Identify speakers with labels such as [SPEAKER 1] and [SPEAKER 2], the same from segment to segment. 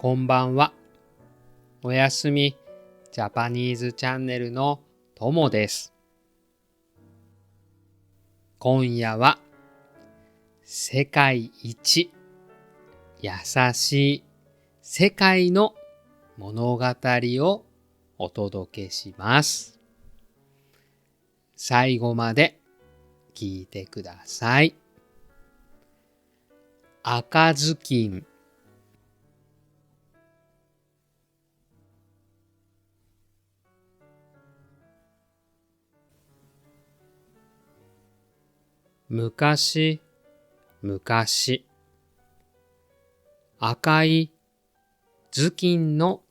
[SPEAKER 1] こんばんは。おやすみジャパニーズチャンネルのともです。今夜は世界一優しい世界の物語をお届けします。最後まで聞いてください。赤ずきん。昔、昔、赤い頭巾の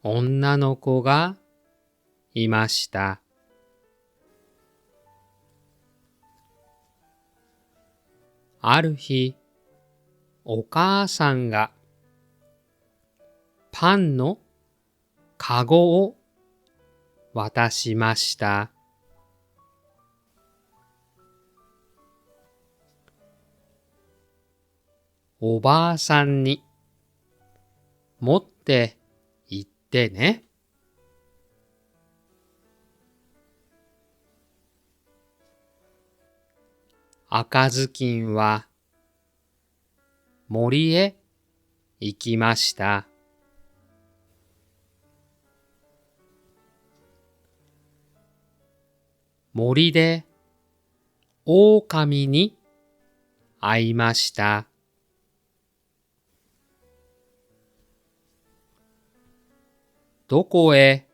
[SPEAKER 1] 女の子がいました。ある日、お母さんがパンのかごを渡しました。おばあさんに持って行ってね。赤ずきんは森へ行きました。森で狼に会いました。どこへ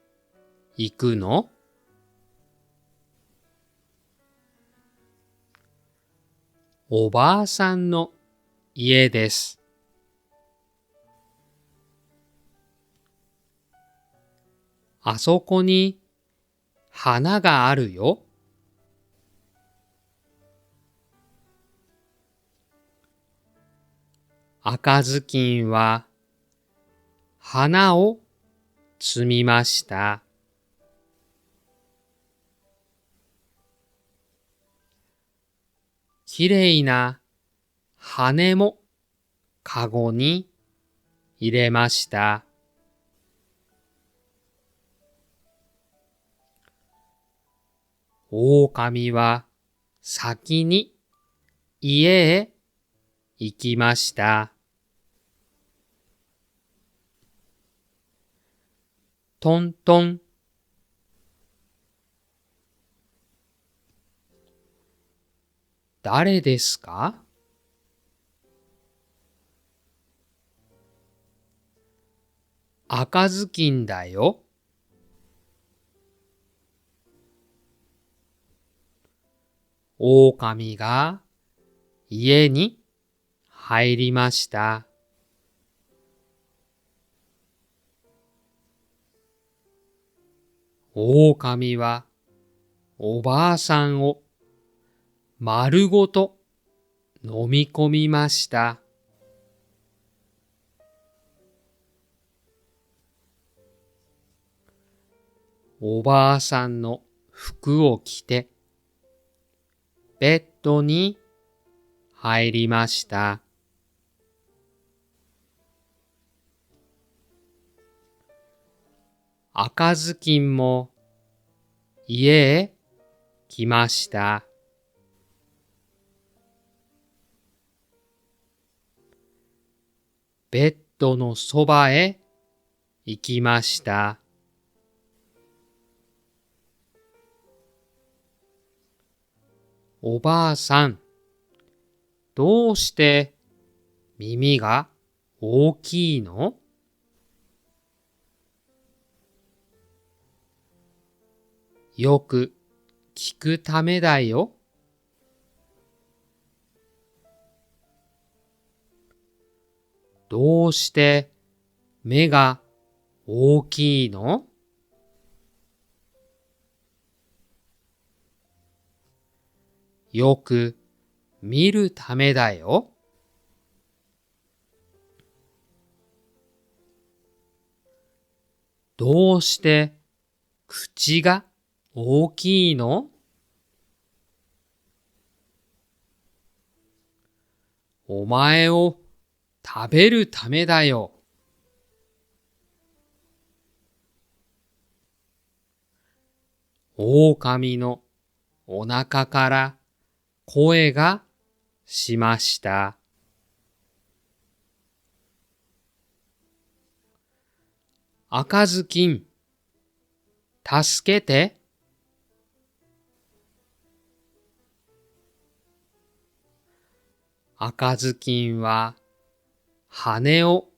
[SPEAKER 1] 行くの？おばあさんの家です。あそこに花があるよ。赤ずきんは花を摘みました。きれいな羽もかごに入れました。狼は先に家へ行きました。トントン。誰ですか？赤ずきんだよ。狼が家に入りました。狼はおばあさんを丸ごと飲み込みました。おばあさんの服を着てベッドに入りました。赤ずきんも家へ来ました。ベッドのそばへ行きました。おばあさん、どうして耳が大きいの？よく聞くためだよ。どうして目が大きいの？よく見るためだよ。どうして口が大きいの？お前を食べるためだよ。狼のお腹から声がしました。赤ずきん、助けて。赤ずきんは羽を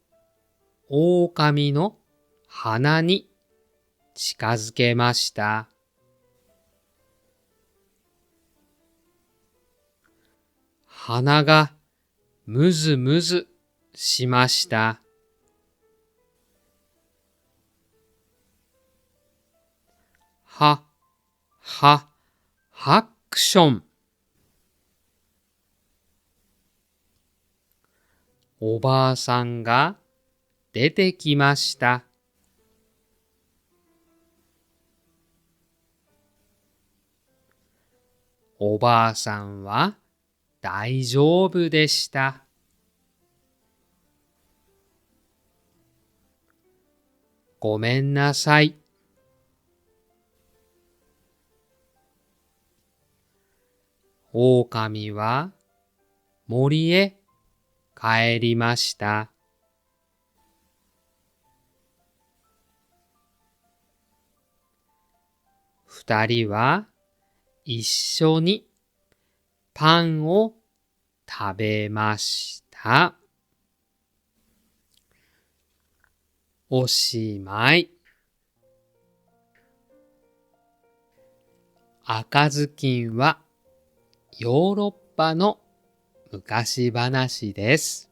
[SPEAKER 1] 狼の鼻に近づけました。鼻がむずむずしました。は、は、ハクション。おばあさんが出てきました。おばあさんは大丈夫でした。ごめんなさい。狼は森へ帰りました。二人は一緒にパンを食べました。おしまい。赤ずきんはヨーロッパの昔話です。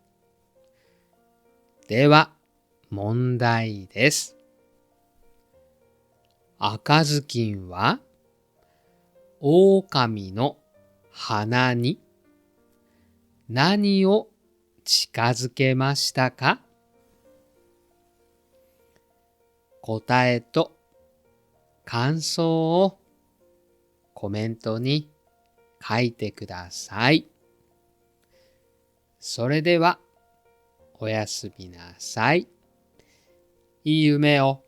[SPEAKER 1] では問題です。赤ずきんは狼の鼻に何を近づけましたか？答えと感想をコメントに書いてください。それではおやすみなさい。いい夢を。